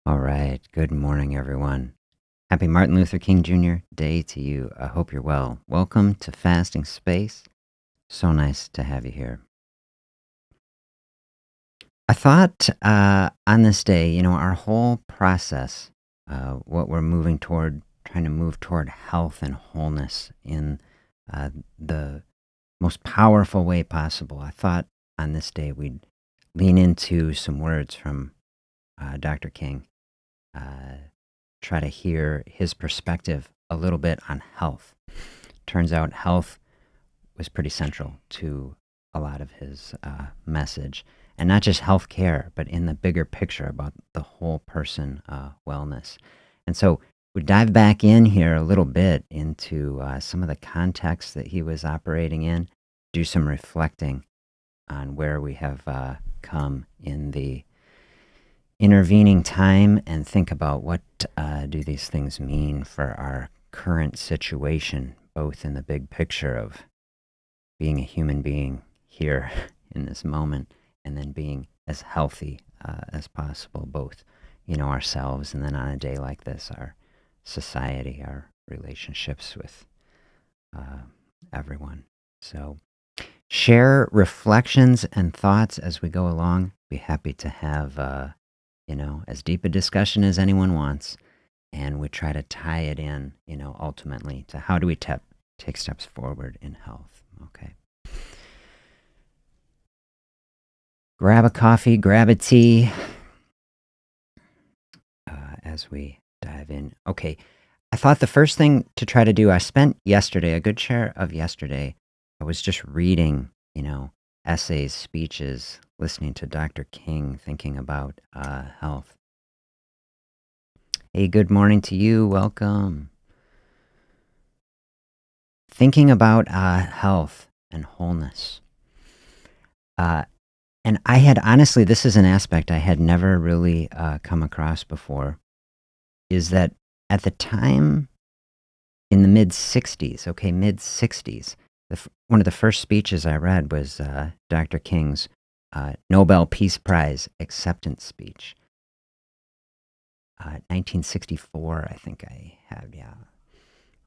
All right. Good morning, everyone. Happy Martin Luther King Jr. Day to you. I hope you're well. Welcome to Fasting Space. So nice to have you here. I thought on this day, our whole process, what we're moving toward, trying to move toward health and wholeness in the most powerful way possible. I thought on this day we'd lean into some words from Dr. King. Try to hear his perspective a little bit on health. Turns out health was pretty central to a lot of his message, and not just healthcare, but in the bigger picture about the whole person wellness. And so we dive back in here a little bit into some of the context that he was operating in, do some reflecting on where we have come in the intervening time, and think about what do these things mean for our current situation, both in the big picture of being a human being here in this moment, and then being as healthy as possible, both ourselves, and then on a day like this, our society, our relationships with everyone. So share reflections and thoughts as we go along. Be happy to have as deep a discussion as anyone wants, and we try to tie it in, ultimately to how do we take steps forward in health. Okay. Grab a coffee, grab a tea as we dive in. Okay. I thought the first thing to try to do, I spent yesterday, a good share of yesterday, I was just reading, essays, speeches, listening to Dr. King, thinking about health. Hey, good morning to you. Welcome. Thinking about health and wholeness. And I had, honestly, this is an aspect I had never really come across before, is that at the time in the mid-60s, one of the first speeches I read was Dr. King's Nobel Peace Prize acceptance speech. 1964, I think I have, yeah.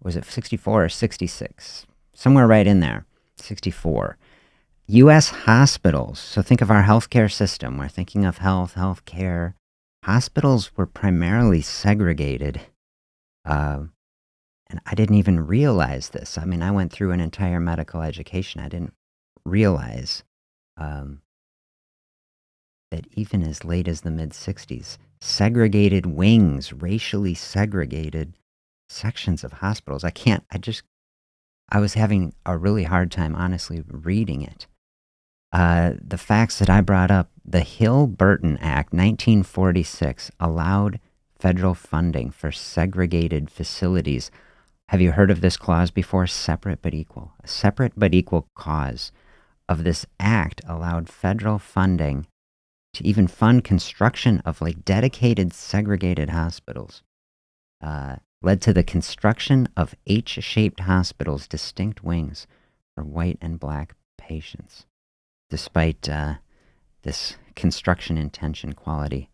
Was it 64 or 66? Somewhere right in there, 64. U.S. hospitals, so think of our healthcare system. We're thinking of healthcare. Hospitals were primarily segregated, and I didn't even realize this. I mean, I went through an entire medical education. I didn't realize that even as late as the mid-60s, segregated wings, racially segregated sections of hospitals. I was having a really hard time, honestly, reading it. The facts that I brought up, the Hill-Burton Act, 1946, allowed federal funding for segregated facilities. Have you heard of this clause before? Separate but equal. A separate but equal cause of this act allowed federal funding to even fund construction of dedicated segregated hospitals. Led to the construction of H-shaped hospitals, distinct wings for white and black patients, despite this construction intention quality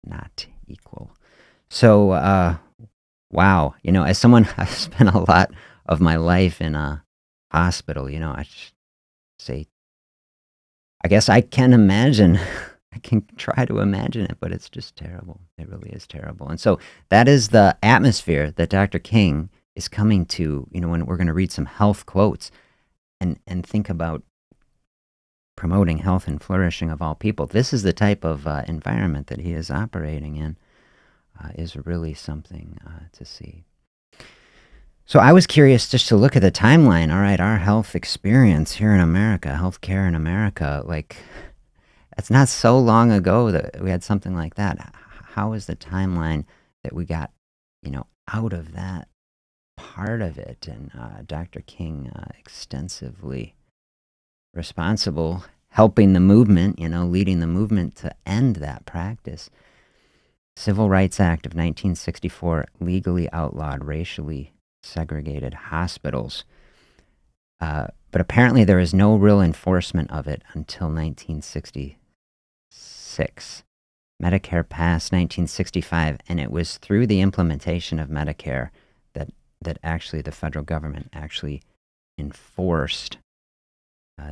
not equal. So, wow, as someone, I've spent a lot of my life in a hospital, I just say, I guess I can imagine, I can try to imagine it, but it's just terrible. It really is terrible. And so that is the atmosphere that Dr. King is coming to, when we're going to read some health quotes and think about promoting health and flourishing of all people. This is the type of environment that he is operating in, is really something to see. So I was curious just to look at the timeline. All right, our health experience here in America, healthcare in America, it's not so long ago that we had something like that. How is the timeline that we got, out of that part of it? And Dr. King extensively responsible, helping the movement, leading the movement to end that practice. Civil Rights Act of 1964 legally outlawed racially segregated hospitals. But apparently there is no real enforcement of it until 1966. Medicare passed 1965, and it was through the implementation of Medicare that actually the federal government actually enforced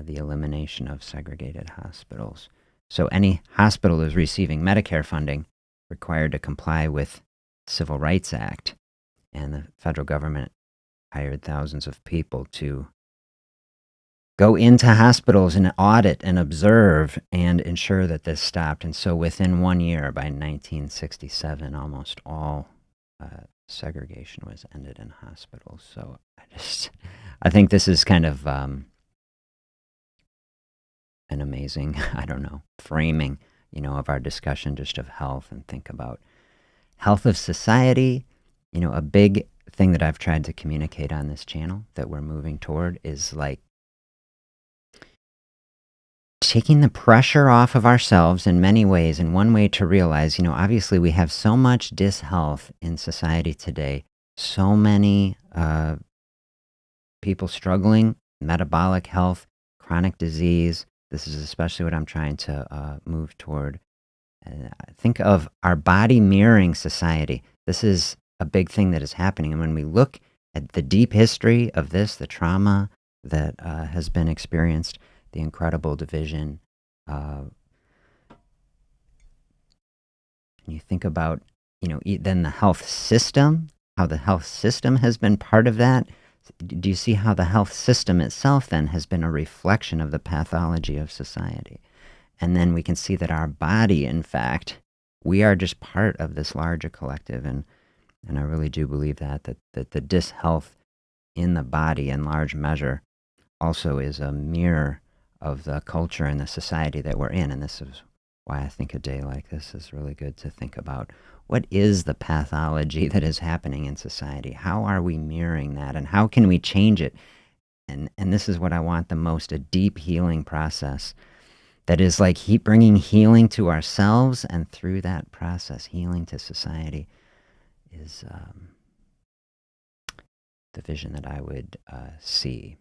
the elimination of segregated hospitals. So any hospital that was receiving Medicare funding required to comply with the Civil Rights Act, and the federal government hired thousands of people to go into hospitals and audit and observe and ensure that this stopped. And so within 1 year, by 1967, almost all segregation was ended in hospitals. So I think this is kind of an amazing, framing, of our discussion just of health, and think about health of society. A big thing that I've tried to communicate on this channel that we're moving toward is like taking the pressure off of ourselves in many ways. And one way to realize, obviously we have so much dishealth in society today, so many people struggling, metabolic health, chronic disease. This is especially what I'm trying to move toward. Think of our body mirroring society. This is a big thing that is happening. And when we look at the deep history of this, the trauma that has been experienced, the incredible division, and you think about, then the health system, how the health system has been part of that. Do you see how the health system itself then has been a reflection of the pathology of society? And then we can see that our body, in fact, we are just part of this larger collective. And I really do believe that the dishealth in the body in large measure also is a mirror of the culture and the society that we're in. And this is why I think a day like this is really good to think about. What is the pathology that is happening in society? How are we mirroring that? And how can we change it? And this is what I want the most, a deep healing process that is like bringing healing to ourselves, and through that process, healing to society is the vision that I would see.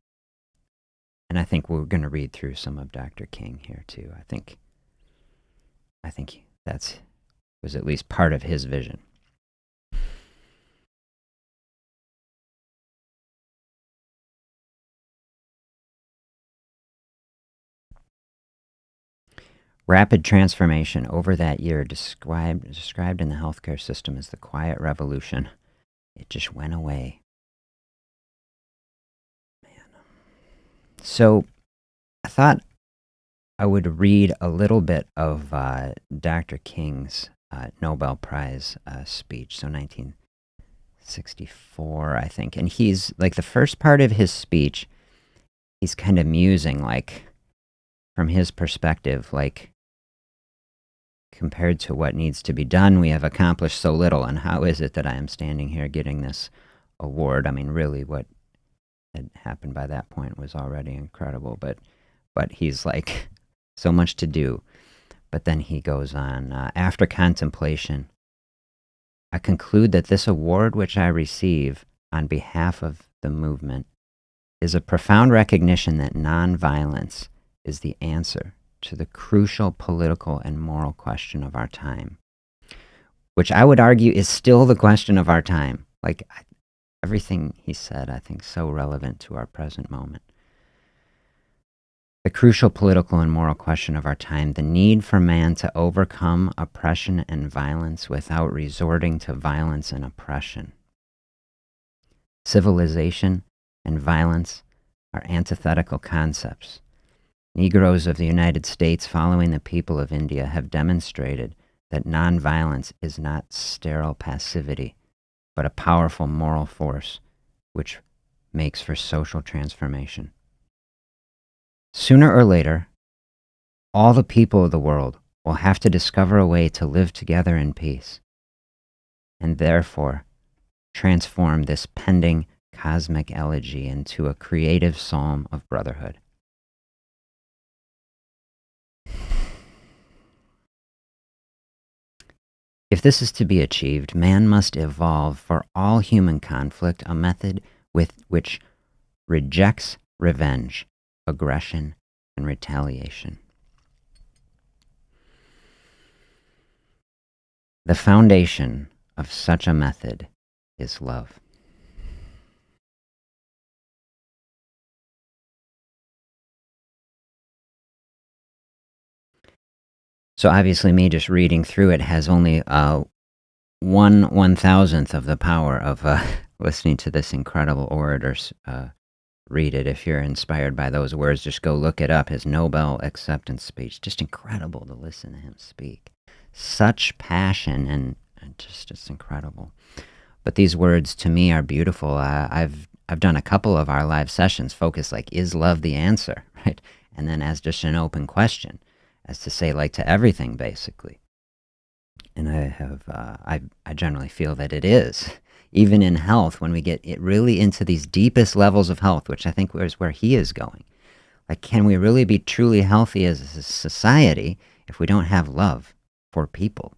And I think we're going to read through some of Dr. King here too. I think that was at least part of his vision. Rapid transformation over that year, described in the healthcare system as the quiet revolution. It just went away. So I thought I would read a little bit of Dr. King's Nobel Prize speech, so 1964, I think. And he's, like, the first part of his speech, he's kind of musing, like, from his perspective, like, compared to what needs to be done, we have accomplished so little, and how is it that I am standing here getting this award? I mean, really, what had happened by that point was already incredible, but he's like, so much to do. But then he goes on, after contemplation, I conclude that this award which I receive on behalf of the movement is a profound recognition that nonviolence is the answer to the crucial political and moral question of our time, which I would argue is still the question of our time. Like, everything he said, I think, so relevant to our present moment. The crucial political and moral question of our time, the need for man to overcome oppression and violence without resorting to violence and oppression. Civilization and violence are antithetical concepts. Negroes of the United States, following the people of India, have demonstrated that nonviolence is not sterile passivity, but a powerful moral force which makes for social transformation. Sooner or later, all the people of the world will have to discover a way to live together in peace, and therefore transform this pending cosmic elegy into a creative psalm of brotherhood. If this is to be achieved, man must evolve for all human conflict a method which rejects revenge, aggression, and retaliation. The foundation of such a method is love. So obviously me just reading through it has only 1/1000th of the power of listening to this incredible orator read it. If you're inspired by those words, just go look it up. His Nobel acceptance speech. Just incredible to listen to him speak. Such passion and just it's incredible. But these words to me are beautiful. I've done a couple of our live sessions focused like, is love the answer, right? And then as just an open question, as to say like to everything basically. And I generally feel that it is. Even in health, when we get it really into these deepest levels of health, which I think is where he is going. Like, can we really be truly healthy as a society if we don't have love for people?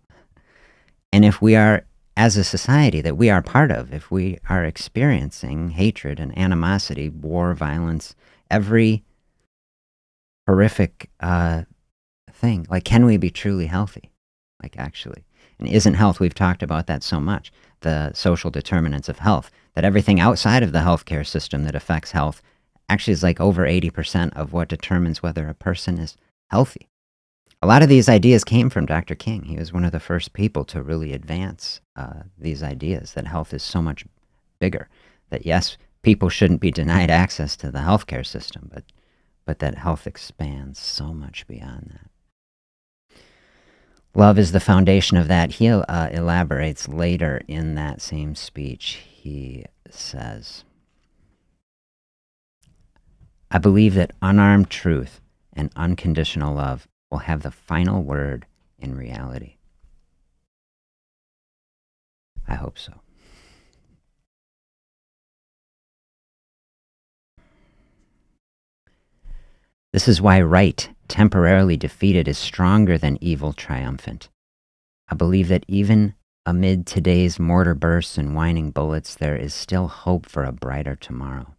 And if we are, as a society that we are part of, if we are experiencing hatred and animosity, war, violence, every horrific thing, like, can we be truly healthy? Like, actually. And isn't health, we've talked about that so much, the social determinants of health, that everything outside of the healthcare system that affects health actually is like over 80% of what determines whether a person is healthy. A lot of these ideas came from Dr. King. He was one of the first people to really advance these ideas that health is so much bigger, that yes, people shouldn't be denied access to the healthcare system, but that health expands so much beyond that. Love is the foundation of that. He elaborates later in that same speech. He says, I believe that unarmed truth and unconditional love will have the final word in reality. I hope so. This is why right, temporarily defeated, is stronger than evil triumphant. I believe that even amid today's mortar bursts and whining bullets, there is still hope for a brighter tomorrow.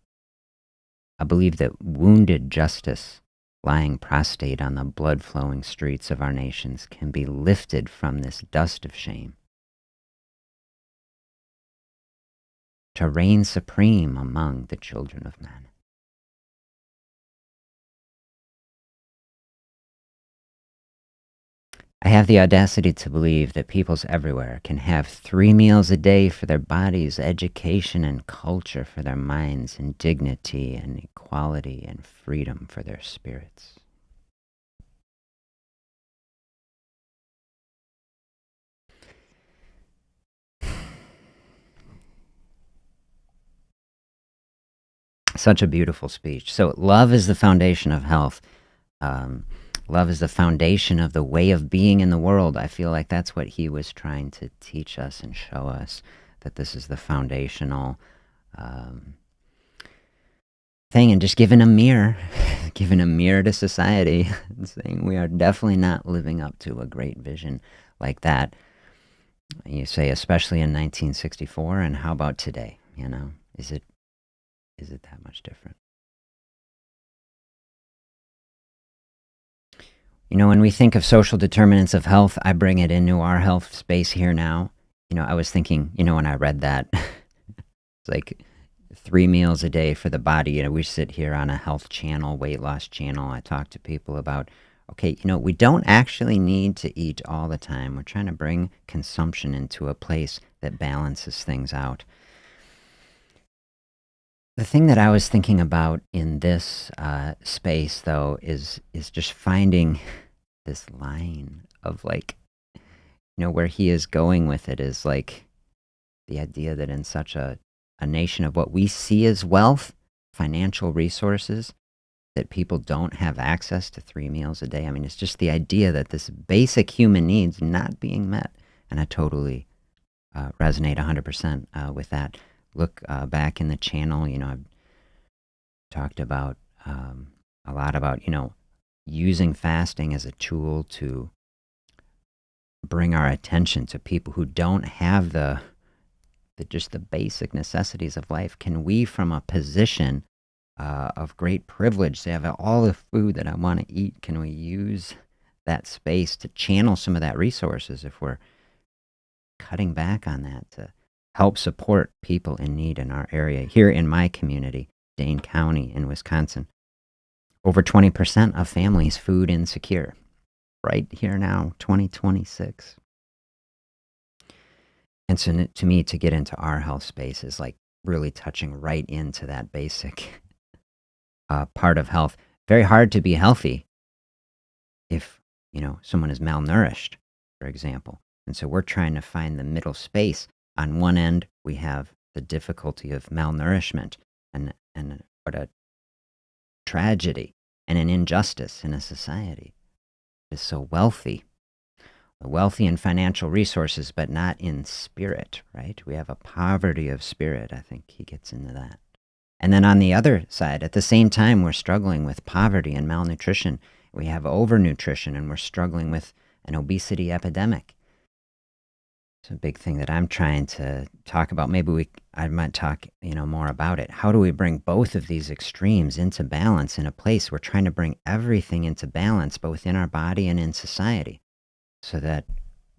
I believe that wounded justice, lying prostrate on the blood-flowing streets of our nations, can be lifted from this dust of shame to reign supreme among the children of men. I have the audacity to believe that peoples everywhere can have 3 meals a day for their bodies, education and culture for their minds, and dignity and equality and freedom for their spirits. Such a beautiful speech. So love is the foundation of health. Love is the foundation of the way of being in the world. I feel like that's what he was trying to teach us and show us, that this is the foundational thing, and just giving a mirror, giving a mirror to society, and saying we are definitely not living up to a great vision like that. You say, especially in 1964, and how about today? You know, is it that much different? You know, when we think of social determinants of health, I bring it into our health space here now. You know, I was thinking, you know, when I read that, it's like 3 meals a day for the body. You know, we sit here on a health channel, weight loss channel. I talk to people about, okay, you know, we don't actually need to eat all the time. We're trying to bring consumption into a place that balances things out. The thing that I was thinking about in this space, though, is just finding this line of, like, you know, where he is going with it is like the idea that in such a nation of what we see as wealth, financial resources, that people don't have access to 3 meals a day. I mean, it's just the idea that this basic human needs not being met. And I totally resonate 100% with that. Look back in the channel, you know, I've talked about a lot about, you know, using fasting as a tool to bring our attention to people who don't have just the basic necessities of life. Can we, from a position of great privilege, say, I have all the food that I want to eat, can we use that space to channel some of that resources if we're cutting back on that to help support people in need in our area. Here in my community, Dane County in Wisconsin, over 20% of families food insecure. Right here now, 2026. And so to me, to get into our health space is like really touching right into that basic part of health. Very hard to be healthy if, someone is malnourished, for example. And so we're trying to find the middle space. On one end, we have the difficulty of malnourishment and what a tragedy and an injustice in a society that is so wealthy in financial resources, but not in spirit, right? We have a poverty of spirit. I think he gets into that. And then on the other side, at the same time, we're struggling with poverty and malnutrition. We have overnutrition, and we're struggling with an obesity epidemic. It's a big thing that I'm trying to talk about. Maybe I might talk, more about it. How do we bring both of these extremes into balance in a place? We're trying to bring everything into balance, both in our body and in society, so that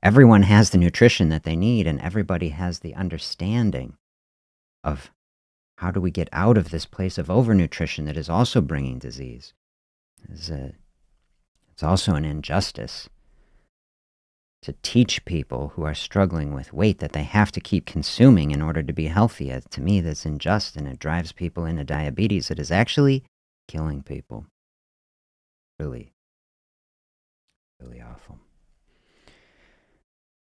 everyone has the nutrition that they need and everybody has the understanding of how do we get out of this place of overnutrition that is also bringing disease. It's also an injustice to teach people who are struggling with weight that they have to keep consuming in order to be healthy. To me, that's unjust, and it drives people into diabetes. It is actually killing people. Really, really awful.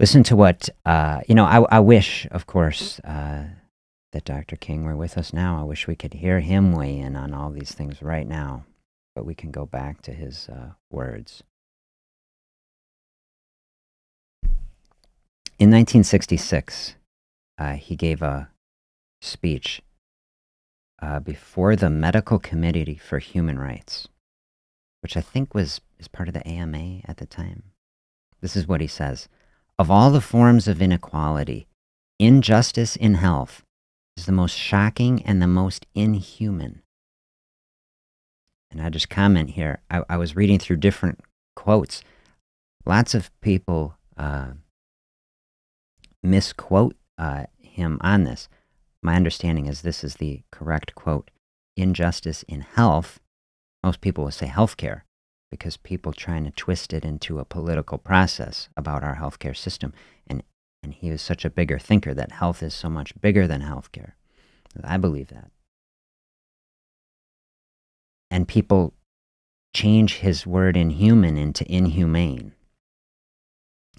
Listen to what, I wish, of course, that Dr. King were with us now. I wish we could hear him weigh in on all these things right now, but we can go back to his words. In 1966, he gave a speech before the Medical Committee for Human Rights, which I think is part of the AMA at the time. This is what he says. Of all the forms of inequality, injustice in health is the most shocking and the most inhuman. And I just comment here, I was reading through different quotes. Lots of people misquote him on this. My understanding is this is the correct quote. Injustice in health, most people will say healthcare, because people trying to twist it into a political process about our healthcare system. And he was such a bigger thinker that health is so much bigger than healthcare. I believe that. And people change his word inhuman into inhumane.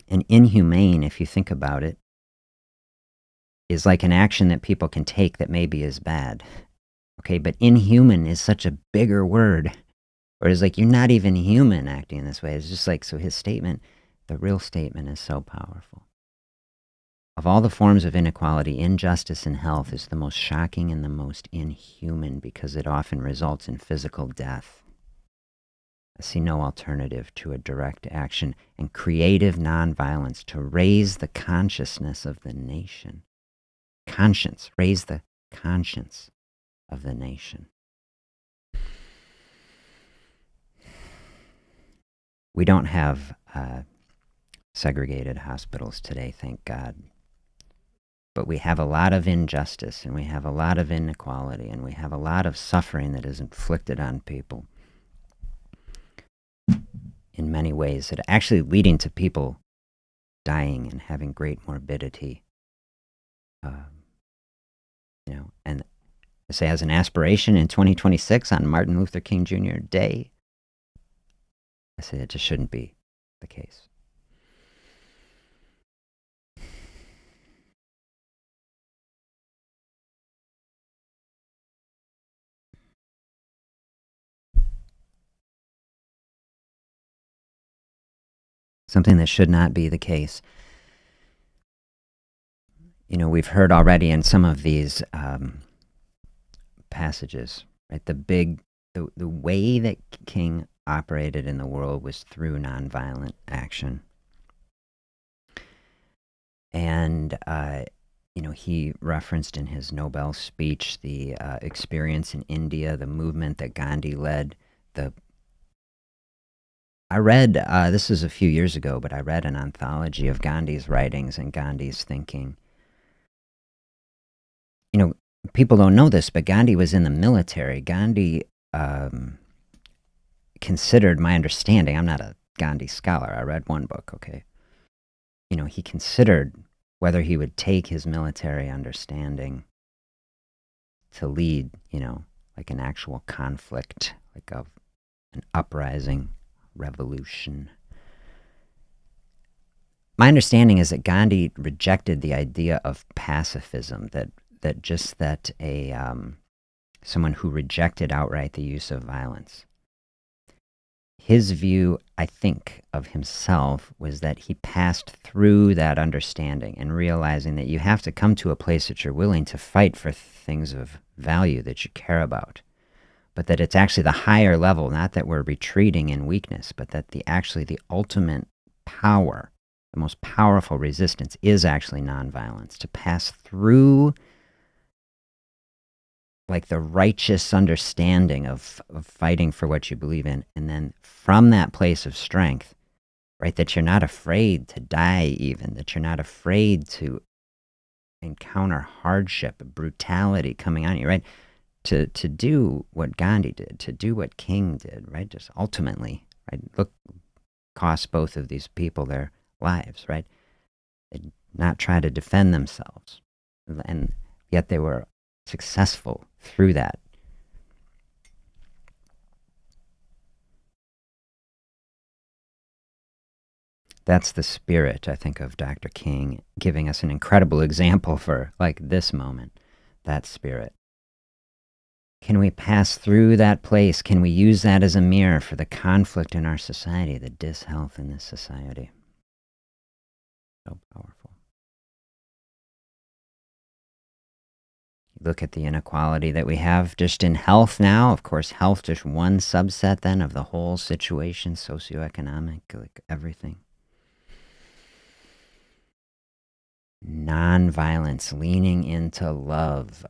And inhumane, if you think about it, is like an action that people can take that maybe is bad. Okay, but inhuman is such a bigger word. Or it's like, you're not even human acting in this way. It's just like, so his statement, the real statement is so powerful. Of all the forms of inequality, injustice in health is the most shocking and the most inhuman because it often results in physical death. I see no alternative to a direct action and creative nonviolence to raise the consciousness of the nation. Raise the conscience of the nation. We don't have segregated hospitals today, thank God. But we have a lot of injustice, and we have a lot of inequality, and we have a lot of suffering that is inflicted on people in many ways, that are actually leading to people dying and having great morbidity. And I say as an aspiration in 2026 on Martin Luther King Jr. Day, I say it just shouldn't be the case. Something that should not be the case. We've heard already in some of these passages, right? The way that King operated in the world was through nonviolent action. And, he referenced in his Nobel speech the experience in India, the movement that Gandhi led, I read, this is a few years ago, but I read an anthology of Gandhi's writings and Gandhi's thinking. You know, people don't know this, but Gandhi was in the military. Gandhi considered, my understanding, I'm not a Gandhi scholar, I read one book, okay? You know, he considered whether he would take his military understanding to lead, you know, like an actual conflict, like an uprising, revolution. My understanding is that Gandhi rejected the idea of pacifism, that someone who rejected outright the use of violence. His view, I think, of himself was that he passed through that understanding and realizing that you have to come to a place that you're willing to fight for things of value that you care about, but that it's actually the higher level, not that we're retreating in weakness, but that actually the ultimate power, the most powerful resistance is actually nonviolence, to pass through like the righteous understanding of fighting for what you believe in, and then from that place of strength, right, that you're not afraid to die even, that you're not afraid to encounter hardship, brutality coming on you, right, to do what Gandhi did, to do what King did, right, just ultimately, right, look, cost both of these people their lives, right, they did not try to defend themselves, and yet they were successful through that. That's the spirit, I think, of Dr. King, giving us an incredible example for, like, this moment, that spirit. Can we pass through that place? Can we use that as a mirror for the conflict in our society, the dishealth in this society? So powerful. Look at the inequality that we have just in health now. Of course, health just one subset then of the whole situation, socio-economic, like everything. Non-violence, leaning into love.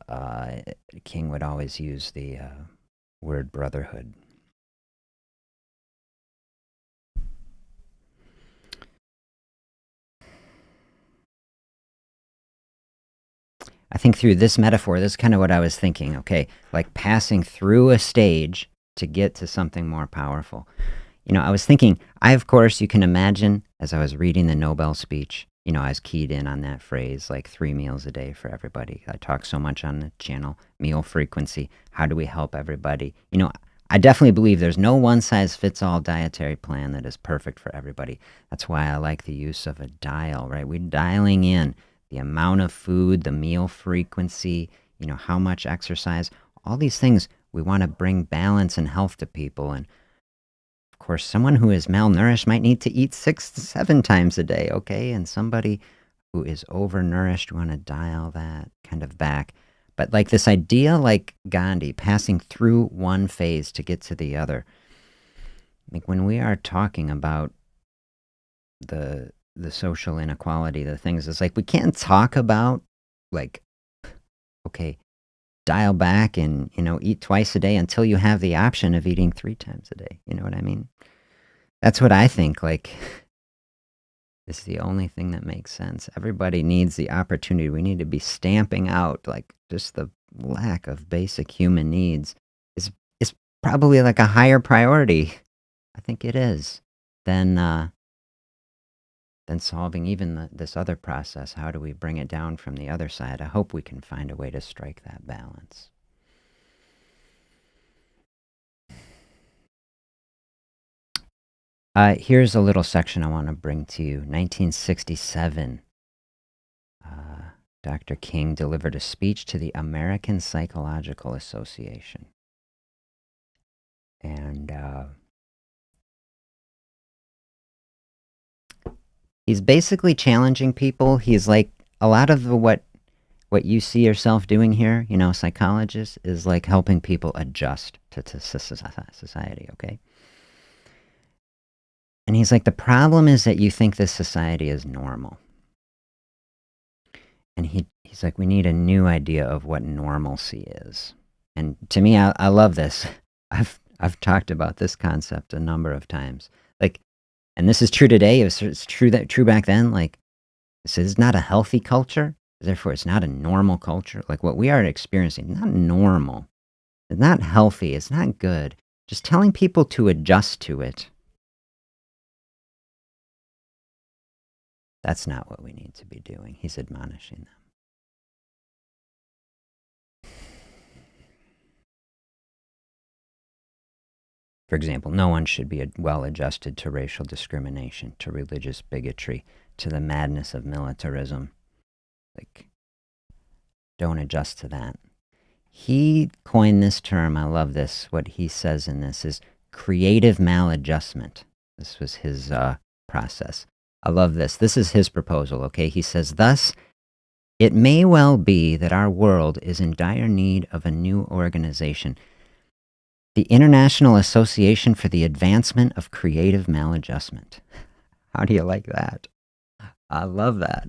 King would always use the word brotherhood. I think through this metaphor, this is kind of what I was thinking, okay, like passing through a stage to get to something more powerful. You know, I was thinking, of course, you can imagine, as I was reading the Nobel speech, you know, I was keyed in on that phrase, like 3 meals a day for everybody. I talk so much on the channel, meal frequency, how do we help everybody? You know, I definitely believe there's no one-size-fits-all dietary plan that is perfect for everybody. That's why I like the use of a dial, right? We're dialing in the amount of food, the meal frequency, you know, how much exercise, all these things. We want to bring balance and health to people. And of course, someone who is malnourished might need to eat 6 to 7 times a day, okay? And somebody who is overnourished, we want to dial that kind of back. But like this idea, like Gandhi, passing through one phase to get to the other. Like when we are talking about the social inequality, the things, it's like we can't talk about, like, okay, dial back and, you know, eat twice a day until you have the option of eating 3 times a day. You know what I mean? That's what I think, like, is the only thing that makes sense. Everybody needs the opportunity. We need to be stamping out, like, just the lack of basic human needs is probably like a higher priority. I think it is than solving even this other process. How do we bring it down from the other side? I hope we can find a way to strike that balance. Here's a little section I want to bring to you. 1967, Dr. King delivered a speech to the American Psychological Association. And he's basically challenging people. He's like, a lot of what you see yourself doing here, you know, psychologists, is like helping people adjust to society, okay? And he's like, the problem is that you think this society is normal. And he's like, we need a new idea of what normalcy is. And to me, I love this. I've talked about this concept a number of times. Like, And this is true today. It's true back then. Like, this is not a healthy culture. Therefore, it's not a normal culture. Like what we are experiencing, not normal. It's not healthy. It's not good. Just telling people to adjust to it. That's not what we need to be doing. He's admonishing them. For example, no one should be well adjusted to racial discrimination, to religious bigotry, to the madness of militarism. Like, don't adjust to that. He coined this term. I love this. What he says in this is creative maladjustment. This was his process. I love this. This is his proposal, okay? He says, thus, it may well be that our world is in dire need of a new organization, the International Association for the Advancement of Creative Maladjustment. How do you like that? I love that.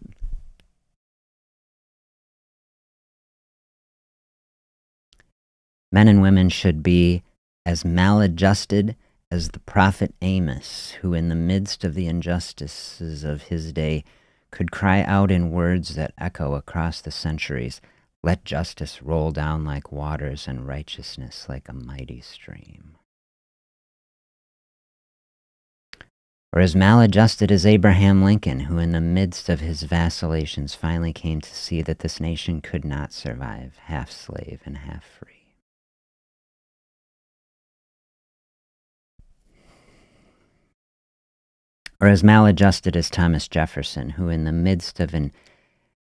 Men and women should be as maladjusted as the prophet Amos, who in the midst of the injustices of his day could cry out in words that echo across the centuries, "Let justice roll down like waters and righteousness like a mighty stream." Or as maladjusted as Abraham Lincoln, who in the midst of his vacillations finally came to see that this nation could not survive, half slave and half free. Or as maladjusted as Thomas Jefferson, who in the midst of an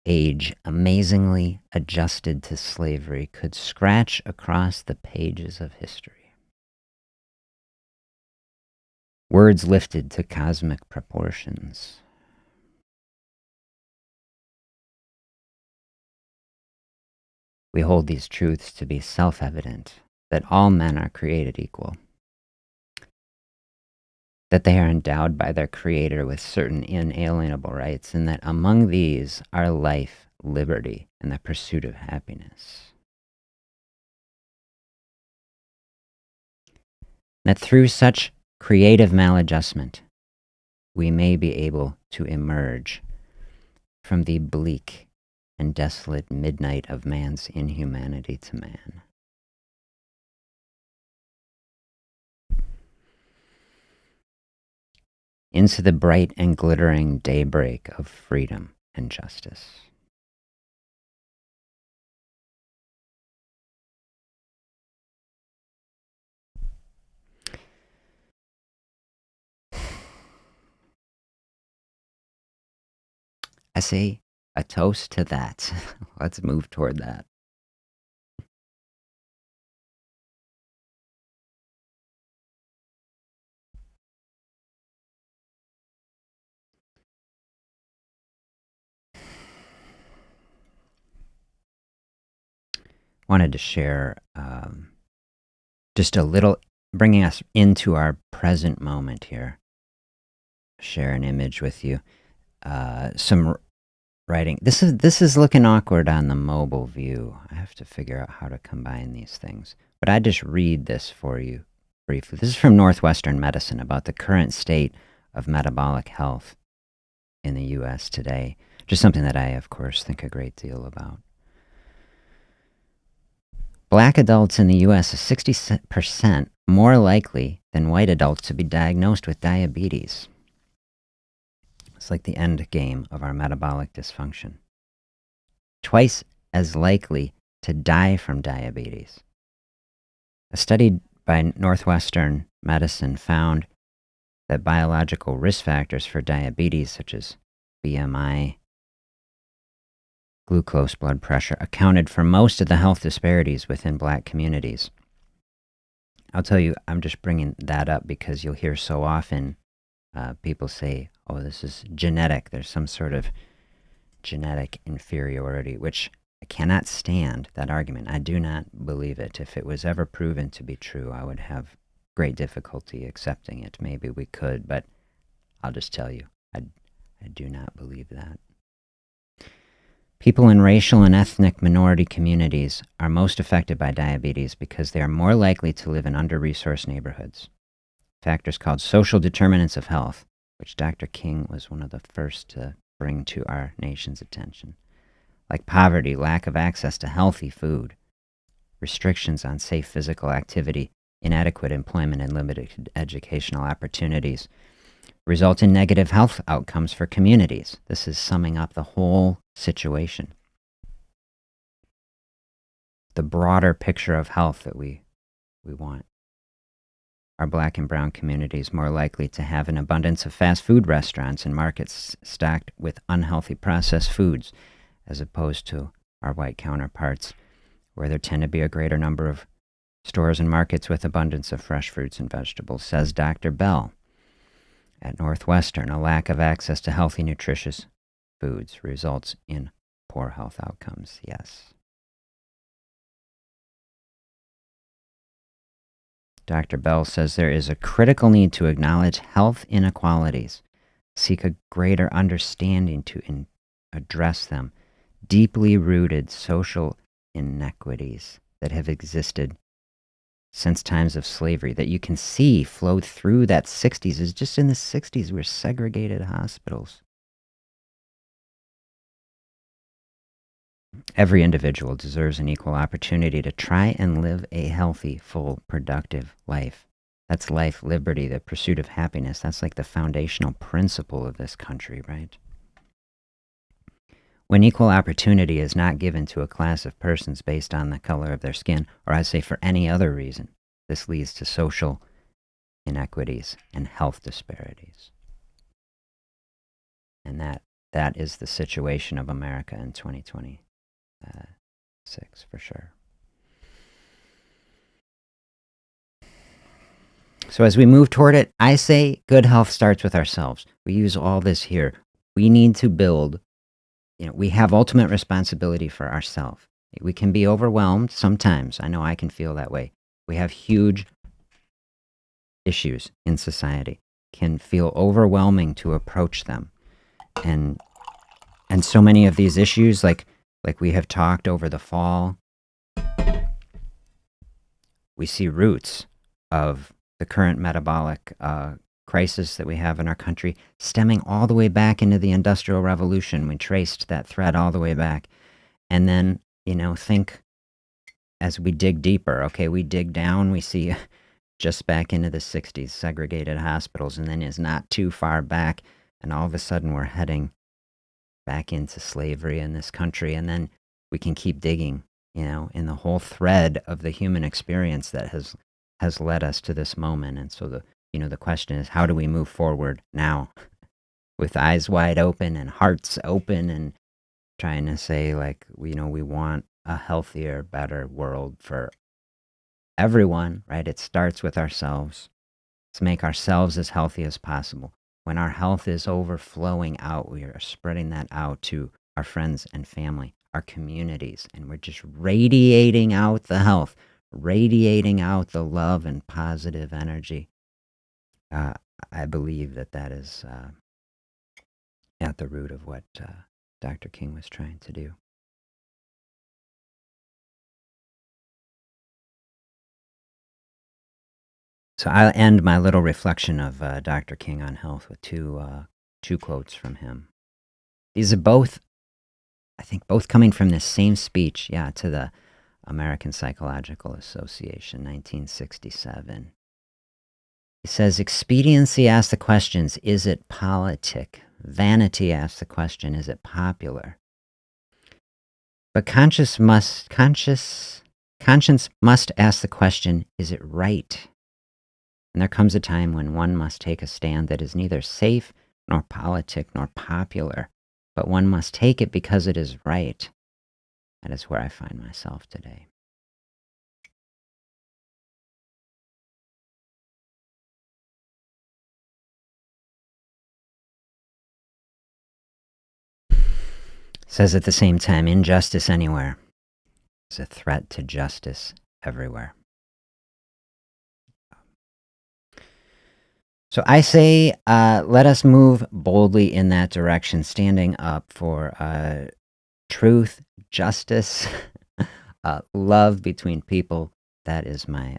age amazingly adjusted to slavery could scratch across the pages of history. Words lifted to cosmic proportions. We hold these truths to be self-evident, that all men are created equal, that they are endowed by their Creator with certain inalienable rights, and that among these are life, liberty, and the pursuit of happiness. That through such creative maladjustment, we may be able to emerge from the bleak and desolate midnight of man's inhumanity to man. Into the bright and glittering daybreak of freedom and justice. I say a toast to that. Let's move toward that. Wanted to share just a little, bringing us into our present moment here. Share an image with you. Some writing. This is looking awkward on the mobile view. I have to figure out how to combine these things. But I just read this for you briefly. This is from Northwestern Medicine about the current state of metabolic health in the U.S. today. Just something that I, of course, think a great deal about. Black adults in the U.S. are 60% more likely than white adults to be diagnosed with diabetes. It's like the end game of our metabolic dysfunction. Twice as likely to die from diabetes. A study by Northwestern Medicine found that biological risk factors for diabetes, such as BMI, glucose blood pressure, accounted for most of the health disparities within Black communities. I'll tell you, I'm just bringing that up because you'll hear so often people say, oh, this is genetic. There's some sort of genetic inferiority, which I cannot stand that argument. I do not believe it. If it was ever proven to be true, I would have great difficulty accepting it. Maybe we could, but I'll just tell you, I do not believe that. People in racial and ethnic minority communities are most affected by diabetes because they are more likely to live in under-resourced neighborhoods. Factors called social determinants of health which Dr. King was one of the first to bring to our nation's attention, like poverty, lack of access to healthy food, restrictions on safe physical activity, inadequate employment, and limited educational opportunities, result in negative health outcomes for communities. This is summing up the whole situation. The broader picture of health that we want. Are Black and brown communities more likely to have an abundance of fast food restaurants and markets stocked with unhealthy processed foods, as opposed to our white counterparts, where there tend to be a greater number of stores and markets with abundance of fresh fruits and vegetables, says Dr. Bell. At Northwestern, a lack of access to healthy, nutritious foods results in poor health outcomes. Yes. Dr. Bell says there is a critical need to acknowledge health inequalities, seek a greater understanding to address them, deeply rooted social inequities that have existed since times of slavery, that you can see flowed through that 60s. It's just in the 60s we're segregated hospitals. Every individual deserves an equal opportunity to try and live a healthy, full, productive life. That's life, liberty, the pursuit of happiness. That's like the foundational principle of this country, right? When equal opportunity is not given to a class of persons based on the color of their skin, or I say for any other reason, this leads to social inequities and health disparities. And that is the situation of America in 2026, for sure. So as we move toward it, I say good health starts with ourselves. We use all this here. We need to build, we have ultimate responsibility for ourselves. We can be overwhelmed sometimes. I know I can feel that way. We have huge issues in society. Can feel overwhelming to approach them. And so many of these issues, like we have talked over the fall, we see roots of the current metabolic crisis that we have in our country stemming all the way back into the Industrial Revolution. We traced that thread all the way back. And then, think as we dig deeper, okay, we dig down, we see just back into the 60s, segregated hospitals, and then it's not too far back, and all of a sudden we're heading back into slavery in this country, and then we can keep digging, in the whole thread of the human experience that has led us to this moment. And so the question is, how do we move forward now with eyes wide open and hearts open and trying to say, we want a healthier, better world for everyone, right? It starts with ourselves. Let's make ourselves as healthy as possible. When our health is overflowing out, we are spreading that out to our friends and family, our communities, and we're just radiating out the health, radiating out the love and positive energy. I believe that is at the root of what Dr. King was trying to do. So I'll end my little reflection of Dr. King on health with two quotes from him. These are both, I think, both coming from this same speech, to the American Psychological Association, 1967. He says, expediency asks the questions, is it politic? Vanity asks the question, is it popular? But conscience must ask the question, is it right? And there comes a time when one must take a stand that is neither safe, nor politic, nor popular, but one must take it because it is right. That is where I find myself today. Says at the same time, injustice anywhere is a threat to justice everywhere. So I say, let us move boldly in that direction, standing up for truth, justice, love between people. That is my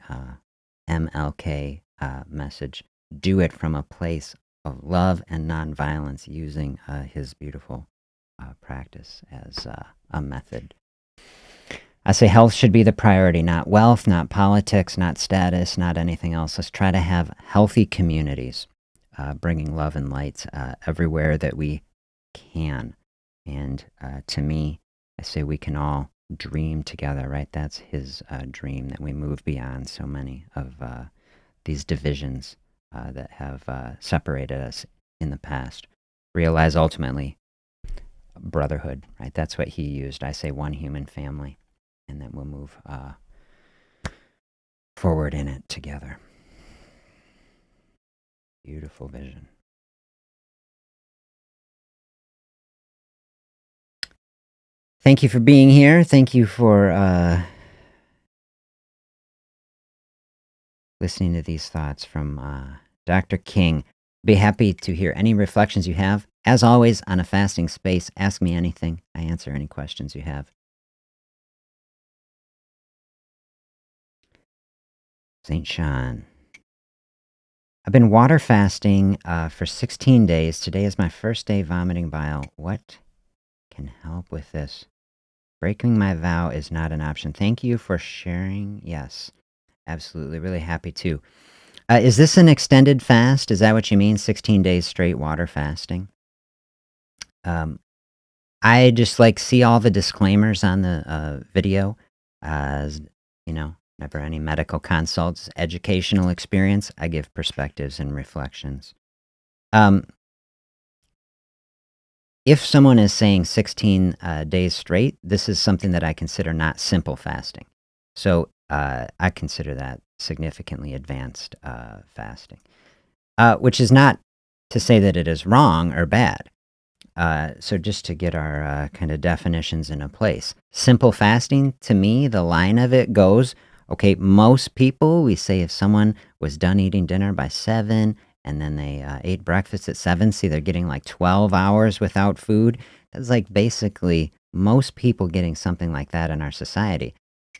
MLK message. Do it from a place of love and nonviolence using his beautiful practice as a method. I say health should be the priority, not wealth, not politics, not status, not anything else. Let's try to have healthy communities, bringing love and light everywhere that we can. And to me, I say we can all dream together, right? That's his dream, that we move beyond so many of these divisions that have separated us in the past. Realize ultimately brotherhood, right? That's what he used. I say one human family, and then we'll move forward in it together. Beautiful vision. Thank you for being here. Thank you for listening to these thoughts from Dr. King. Be happy to hear any reflections you have. As always, on a fasting space, ask me anything. I answer any questions you have. St. Sean. I've been water fasting for 16 days. Today is my first day vomiting bile. What can help with this? Breaking my vow is not an option. Thank you for sharing. Yes, absolutely. Really happy to. Is this an extended fast? Is that what you mean? 16 days straight water fasting? I just see all the disclaimers on the video. As never any medical consults, educational experience. I give perspectives and reflections. If someone is saying 16 days straight, this is something that I consider not simple fasting. So I consider that significantly advanced fasting, which is not to say that it is wrong or bad. So just to get our kind of definitions into place. Simple fasting, to me, the line of it goes, okay, most people, we say if someone was done eating dinner by 7 and then they ate breakfast at 7, see they're getting 12 hours without food. That's basically most people getting something like that in our society.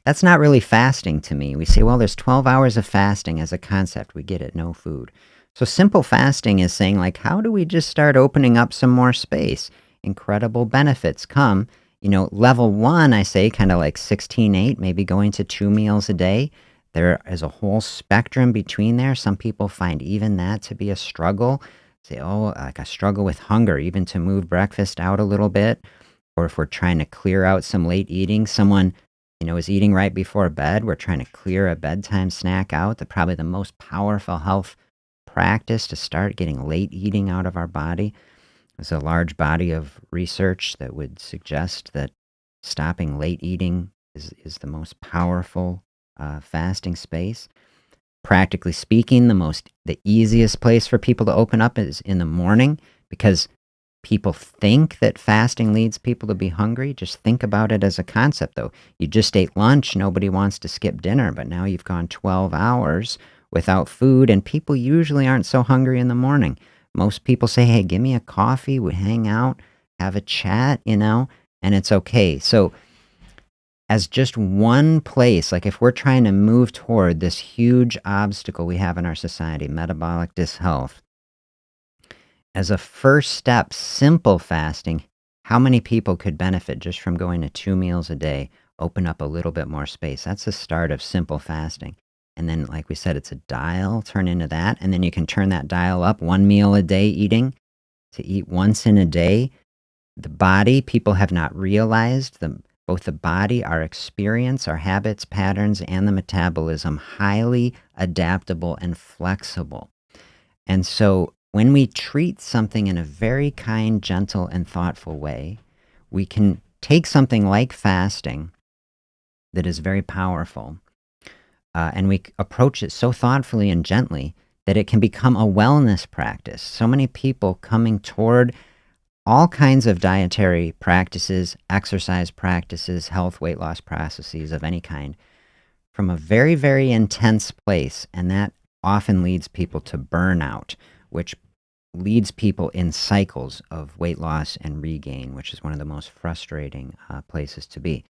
That's not really fasting to me. We say, well, there's 12 hours of fasting as a concept. We get it, no food. So simple fasting is saying, how do we just start opening up some more space? Incredible benefits come. Level 1, I say, kind of 16-8, maybe going to 2 meals a day. There is a whole spectrum between there. Some people find even that to be a struggle. Say, I struggle with hunger, even to move breakfast out a little bit. Or if we're trying to clear out some late eating, someone, is eating right before bed. We're trying to clear a bedtime snack out. Probably the most powerful health practice to start getting late eating out of our body. There's a large body of research that would suggest that stopping late eating is the most powerful fasting space. Practically speaking, the easiest place for people to open up is in the morning, because people think that fasting leads people to be hungry. Just think about it as a concept, though. You just ate lunch. Nobody wants to skip dinner, but now you've gone 12 hours without food, and people usually aren't so hungry in the morning. Most people say, hey, give me a coffee, we hang out, have a chat, and it's okay. So as just one place, if we're trying to move toward this huge obstacle we have in our society, metabolic dyshealth, as a first step, simple fasting, how many people could benefit just from going to 2 meals a day, open up a little bit more space? That's the start of simple fasting. And then, like we said, it's a dial, turn into that. And then you can turn that dial up, 1 meal a day eating, to eat once in a day. The body, people have not realized, both the body, our experience, our habits, patterns, and the metabolism, highly adaptable and flexible. And so when we treat something in a very kind, gentle, and thoughtful way, we can take something like fasting that is very powerful, and we approach it so thoughtfully and gently that it can become a wellness practice. So many people coming toward all kinds of dietary practices, exercise practices, health, weight loss processes of any kind from a very, very intense place, and that often leads people to burnout, which leads people in cycles of weight loss and regain, which is one of the most frustrating places to be.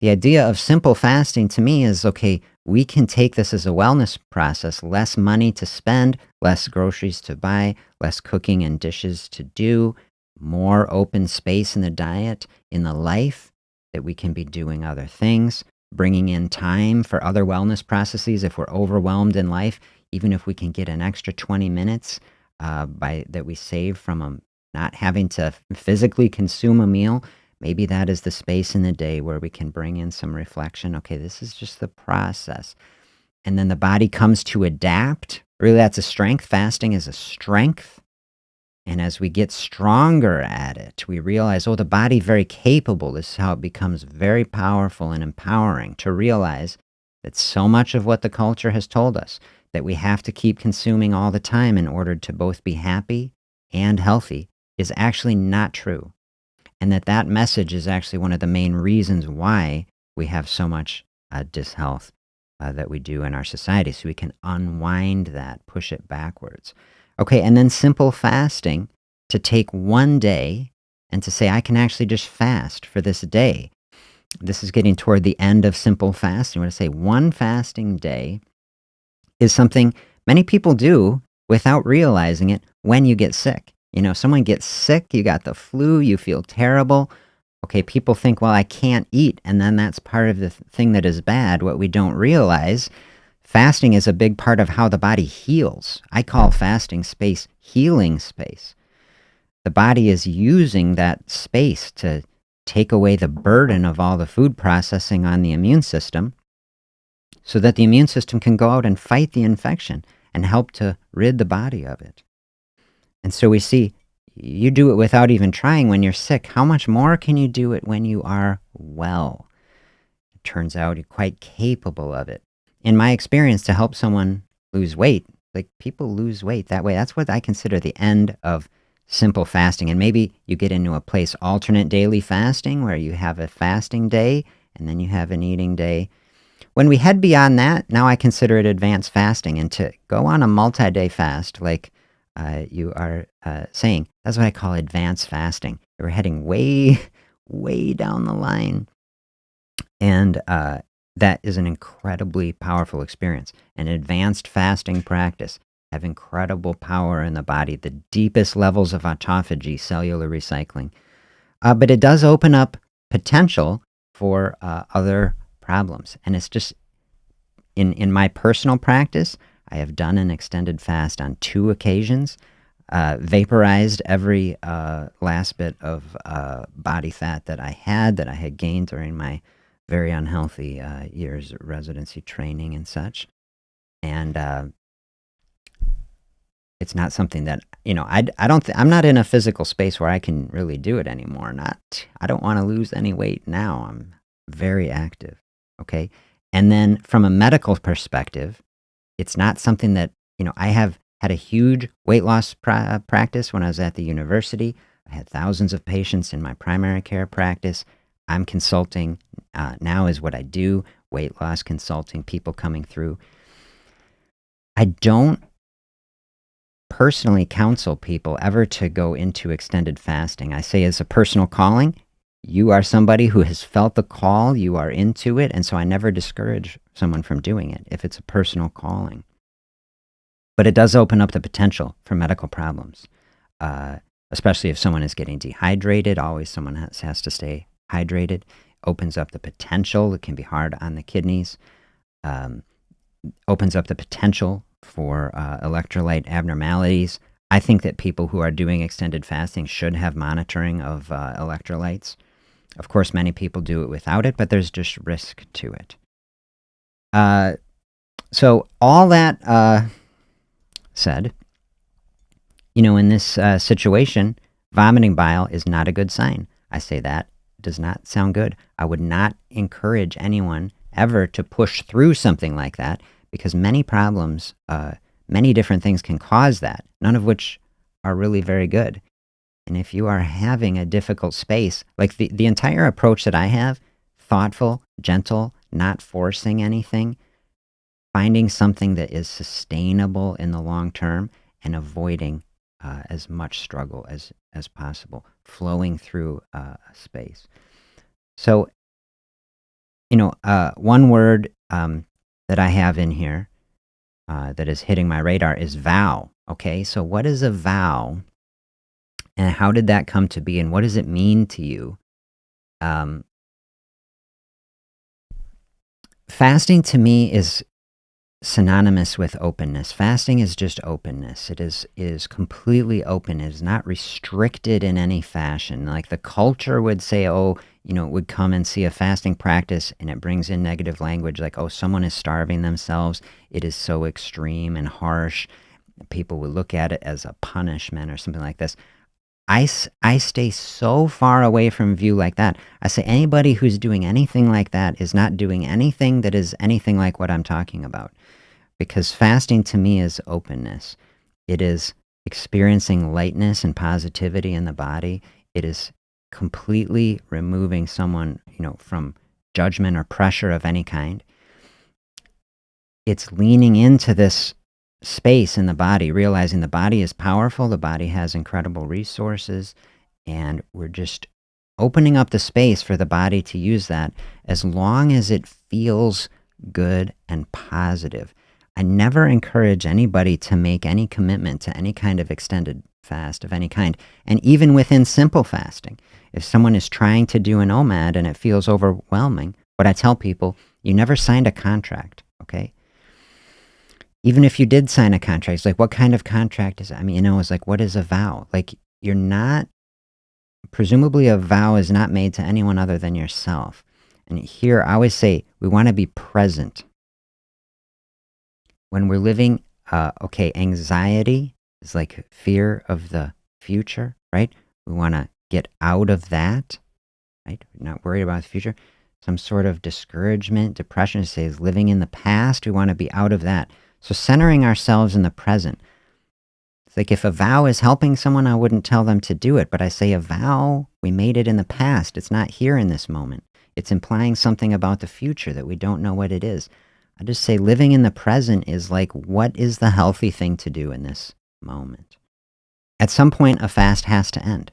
The idea of simple fasting to me is, okay, we can take this as a wellness process, less money to spend, less groceries to buy, less cooking and dishes to do, more open space in the diet, in the life that we can be doing other things, bringing in time for other wellness processes if we're overwhelmed in life, even if we can get an extra 20 minutes by that we save from not having to physically consume a meal. Maybe that is the space in the day where we can bring in some reflection. Okay, this is just the process. And then the body comes to adapt. Really, that's a strength. Fasting is a strength. And as we get stronger at it, we realize, oh, the body very capable. This is how it becomes very powerful and empowering to realize that so much of what the culture has told us, that we have to keep consuming all the time in order to both be happy and healthy, is actually not true. And that message is actually one of the main reasons why we have so much dishealth that we do in our society. So we can unwind that, push it backwards. Okay, and then simple fasting, to take one day and to say, I can actually just fast for this day. This is getting toward the end of simple fasting. We're going to say one fasting day is something many people do without realizing it when you get sick. You know, someone gets sick, you got the flu, you feel terrible. Okay, people think, well, I can't eat, and then that's part of the thing that is bad. What we don't realize, fasting is a big part of how the body heals. I call fasting space healing space. The body is using that space to take away the burden of all the food processing on the immune system so that the immune system can go out and fight the infection and help to rid the body of it. And so we see you do it without even trying when you're sick. How much more can you do it when you are well? It turns out you're quite capable of it. In my experience, to help someone lose weight, like people lose weight that way, that's what I consider the end of simple fasting. And maybe you get into a place, alternate daily fasting, where you have a fasting day and then you have an eating day. When we head beyond that, now I consider it advanced fasting. And to go on a multi-day fast, like you are saying, that's what I call advanced fasting. We're heading way, way down the line. And that is an incredibly powerful experience. An advanced fasting practice have incredible power in the body, the deepest levels of autophagy, cellular recycling. But it does open up potential for other problems. And it's just, in my personal practice, I have done an extended fast on 2 occasions, vaporized every last bit of body fat that I had gained during my very unhealthy years of residency training and such. And it's not something that, I'm not in a physical space where I can really do it anymore. I don't want to lose any weight now. I'm very active, okay? And then from a medical perspective, it's not something that, I have had a huge weight loss practice when I was at the university. I had thousands of patients in my primary care practice. I'm consulting now is what I do, weight loss consulting, people coming through. I don't personally counsel people ever to go into extended fasting. I say as a personal calling, you are somebody who has felt the call, you are into it, and so I never discourage someone from doing it if it's a personal calling. But it does open up the potential for medical problems, especially if someone is getting dehydrated. Always someone has to stay hydrated. Opens up the potential. It can be hard on the kidneys. Opens up the potential for electrolyte abnormalities. I think that people who are doing extended fasting should have monitoring of electrolytes. Of course, many people do it without it, but there's just risk to it. So all that said, in this situation, vomiting bile is not a good sign. I say that does not sound good. I would not encourage anyone ever to push through something like that, because many problems, many different things can cause that, none of which are really very good. And if you are having a difficult space, like the entire approach that I have, thoughtful, gentle, not forcing anything, finding something that is sustainable in the long term, and avoiding as much struggle as possible, flowing through a space. So one word that I have in here that is hitting my radar is vow. Okay, so what is a vow, and how did that come to be, and what does it mean to you? Um, Fasting to me is synonymous with openness. Fasting is just openness. It is completely open. It is not restricted in any fashion. Like the culture would say, oh, would come and see a fasting practice and it brings in negative language like, oh, someone is starving themselves. It is so extreme and harsh. People would look at it as a punishment or something like this. I stay so far away from view like that. I say anybody who's doing anything like that is not doing anything that is anything like what I'm talking about. Because fasting to me is openness. It is experiencing lightness and positivity in the body. It is completely removing someone, from judgment or pressure of any kind. It's leaning into this space in the body, realizing the body is powerful, the body has incredible resources, and we're just opening up the space for the body to use that as long as it feels good and positive. I never encourage anybody to make any commitment to any kind of extended fast of any kind. And even within simple fasting, if someone is trying to do an OMAD and it feels overwhelming, what I tell people, you never signed a contract, okay? Even if you did sign a contract, it's like, what kind of contract is it? I mean, it's like, what is a vow? Like, presumably a vow is not made to anyone other than yourself. And here, I always say, we want to be present. When we're living, anxiety is like fear of the future, right? We want to get out of that, right? We're not worried about the future. Some sort of discouragement, depression, says living in the past, we want to be out of that. So centering ourselves in the present. It's like if a vow is helping someone, I wouldn't tell them to do it, but I say a vow, we made it in the past. It's not here in this moment. It's implying something about the future that we don't know what it is. I just say living in the present is like, what is the healthy thing to do in this moment? At some point, a fast has to end,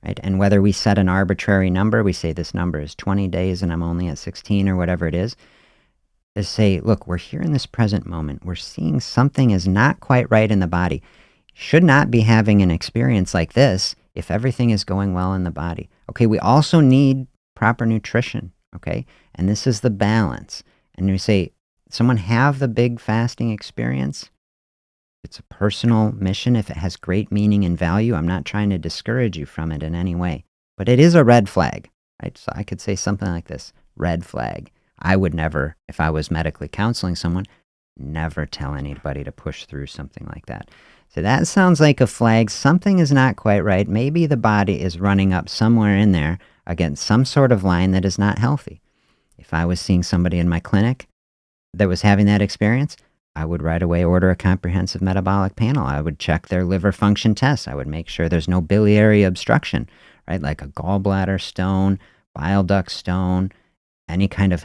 right? And whether we set an arbitrary number, we say this number is 20 days and I'm only at 16 or whatever it is say, look, we're here in this present moment. We're seeing something is not quite right in the body. Should not be having an experience like this if everything is going well in the body. Okay, we also need proper nutrition, okay? And this is the balance. And we say, someone have the big fasting experience. It's a personal mission. If it has great meaning and value, I'm not trying to discourage you from it in any way. But it is a red flag, right? So I could say something like this, red flag. I would never, if I was medically counseling someone, never tell anybody to push through something like that. So that sounds like a flag. Something is not quite right. Maybe the body is running up somewhere in there against some sort of line that is not healthy. If I was seeing somebody in my clinic that was having that experience, I would right away order a comprehensive metabolic panel. I would check their liver function tests. I would make sure there's no biliary obstruction, right? Like a gallbladder stone, bile duct stone, any kind of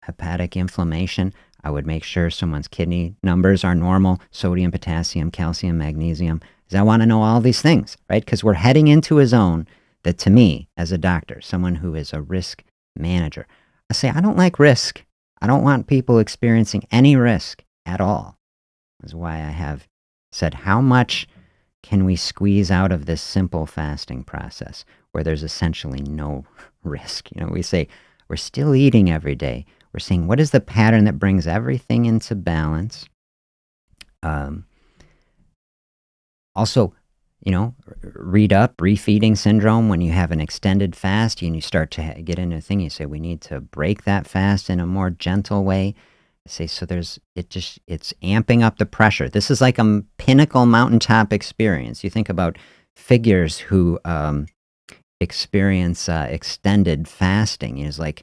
hepatic inflammation. I would make sure someone's kidney numbers are normal, sodium, potassium, calcium, magnesium. Because I want to know all these things, right? Because we're heading into a zone that, to me, as a doctor, someone who is a risk manager, I say, I don't like risk. I don't want people experiencing any risk at all. That's why I have said, how much can we squeeze out of this simple fasting process where there's essentially no risk? We say, we're still eating every day. We're saying, what is the pattern that brings everything into balance? Also, read up refeeding syndrome. When you have an extended fast and you start to get into a thing, you say, we need to break that fast in a more gentle way. I say, so it's amping up the pressure. This is like a pinnacle mountaintop experience. You think about figures who experience extended fasting. It's like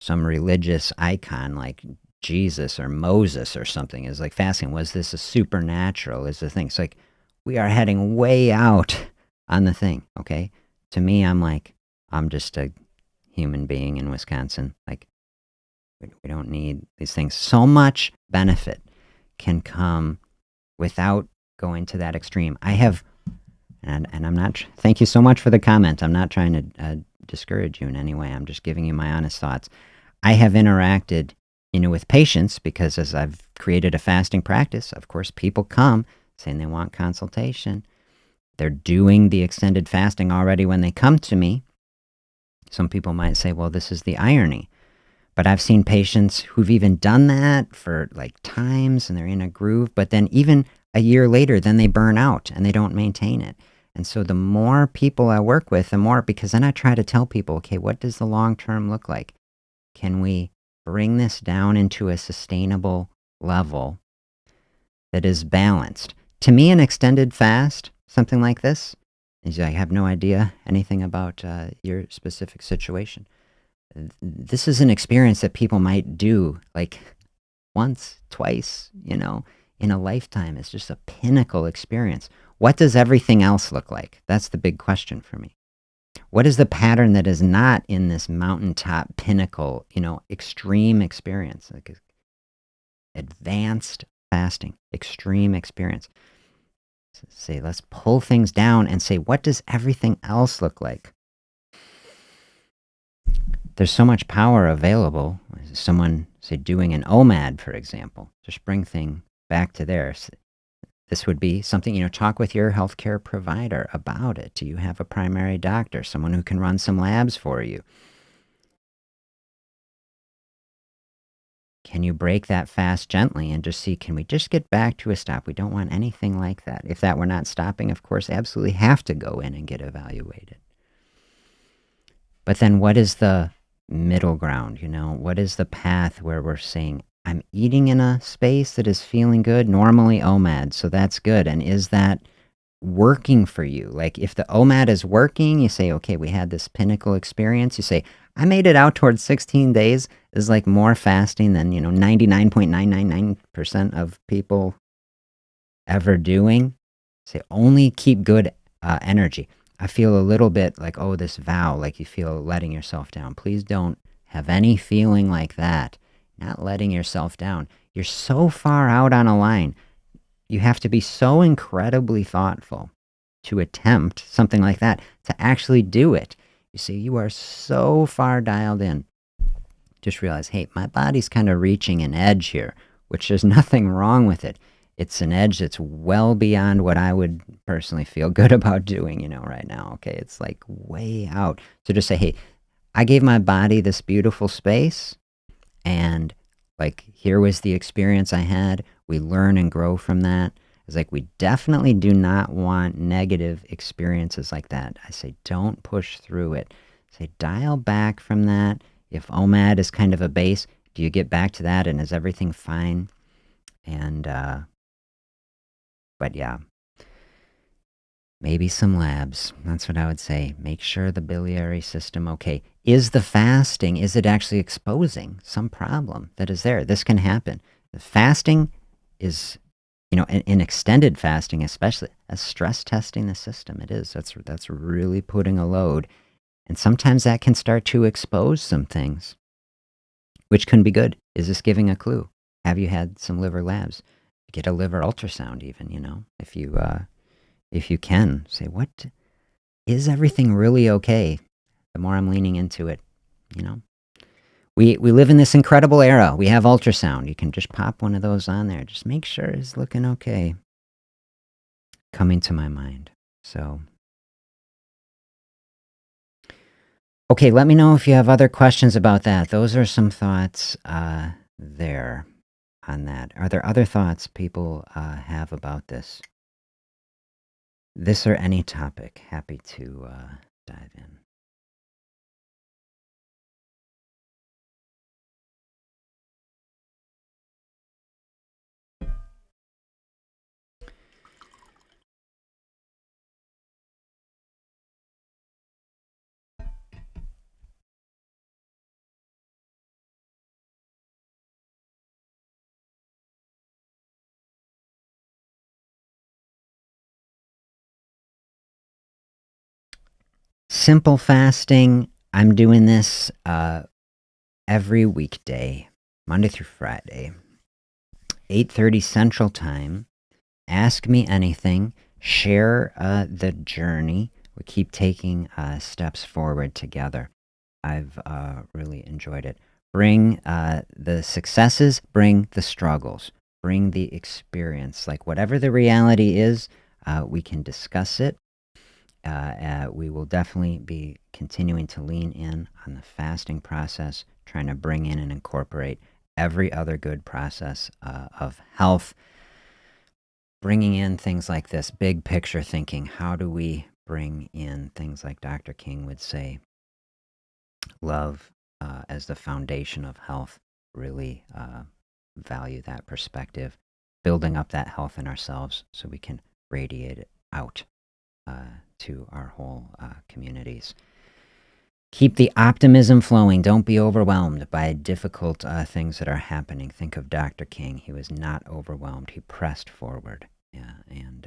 some religious icon like Jesus or Moses or something is like fasting. Was this a supernatural is the thing. It's like we are heading way out on the thing, okay? To me, I'm just a human being in Wisconsin. Like, we don't need these things. So much benefit can come without going to that extreme. I have, and I'm not, thank you so much for the comment. I'm not trying to discourage you in any way. I'm just giving you my honest thoughts. I have interacted, with patients because as I've created a fasting practice, of course, people come saying they want consultation. They're doing the extended fasting already when they come to me. Some people might say, well, this is the irony. But I've seen patients who've even done that for like times and they're in a groove, but then even a year later, then they burn out and they don't maintain it. And so the more people I work with, the more, because then I try to tell people, okay, what does the long term look like? Can we bring this down into a sustainable level that is balanced? To me, an extended fast, something like this, is I have no idea anything about your specific situation. This is an experience that people might do like once, twice, in a lifetime. It's just a pinnacle experience. What does everything else look like? That's the big question for me. What is the pattern that is not in this mountaintop pinnacle, extreme experience, like advanced fasting, extreme experience? Say, let's pull things down and say, what does everything else look like? There's so much power available. Someone, say, doing an OMAD, for example, just bring things back to there. This would be something, talk with your healthcare provider about it. Do you have a primary doctor, someone who can run some labs for you? Can you break that fast gently and just see, can we just get back to a stop? We don't want anything like that. If that were not stopping, of course, absolutely have to go in and get evaluated. But then what is the middle ground? What is the path where we're saying, I'm eating in a space that is feeling good, normally OMAD, so that's good. And is that working for you? Like if the OMAD is working, you say, okay, we had this pinnacle experience. You say, I made it out towards 16 days is like more fasting than, 99.999% of people ever doing. Say, only keep good energy. I feel a little bit like, oh, this vow, like you feel letting yourself down. Please don't have any feeling like that. Not letting yourself down. You're so far out on a line. You have to be so incredibly thoughtful to attempt something like that, to actually do it. You see, you are so far dialed in. Just realize, hey, my body's kind of reaching an edge here, which there's nothing wrong with it. It's an edge that's well beyond what I would personally feel good about doing, right now. Okay, it's like way out. So just say, hey, I gave my body this beautiful space, and like here was the experience I had. We learn and grow from that. It's like we definitely do not want negative experiences like that. I say don't push through it. Say dial back from that. If OMAD is kind of a base, do you get back to that and is everything fine? And but yeah, maybe some labs. That's what I would say. Make sure the biliary system, okay. Is the fasting, is it actually exposing some problem that is there? This can happen. The fasting is, in extended fasting especially, as stress testing the system. It is. That's really putting a load. And sometimes that can start to expose some things, which can be good. Is this giving a clue? Have you had some liver labs? Get a liver ultrasound even, if you can. Say, what, is everything really okay? The more I'm leaning into it, We live in this incredible era. We have ultrasound. You can just pop one of those on there. Just make sure it's looking okay. Coming to my mind. So, okay, let me know if you have other questions about that. Those are some thoughts there on that. Are there other thoughts people have about this? This or any topic. Happy to dive in. Simple fasting. I'm doing this every weekday, Monday through Friday, 8:30 Central Time. Ask me anything. Share the journey. We keep taking steps forward together. I've really enjoyed it. Bring the successes, bring the struggles, bring the experience. Like whatever the reality is, we can discuss it. We will definitely be continuing to lean in on the fasting process, trying to bring in and incorporate every other good process of health, bringing in things like this big picture thinking. How do we bring in things like Dr. King would say, love as the foundation of health, really value that perspective, building up that health in ourselves so we can radiate it out to our whole communities. Keep the optimism flowing. Don't be overwhelmed by difficult things that are happening. Think of Dr. King. He was not overwhelmed. He pressed forward. Yeah, and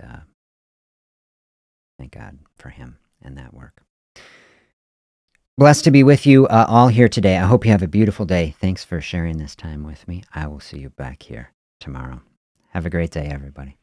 thank God for him and that work. Blessed to be with you all here today. I hope you have a beautiful day. Thanks for sharing this time with me. I will see you back here tomorrow. Have a great day, everybody.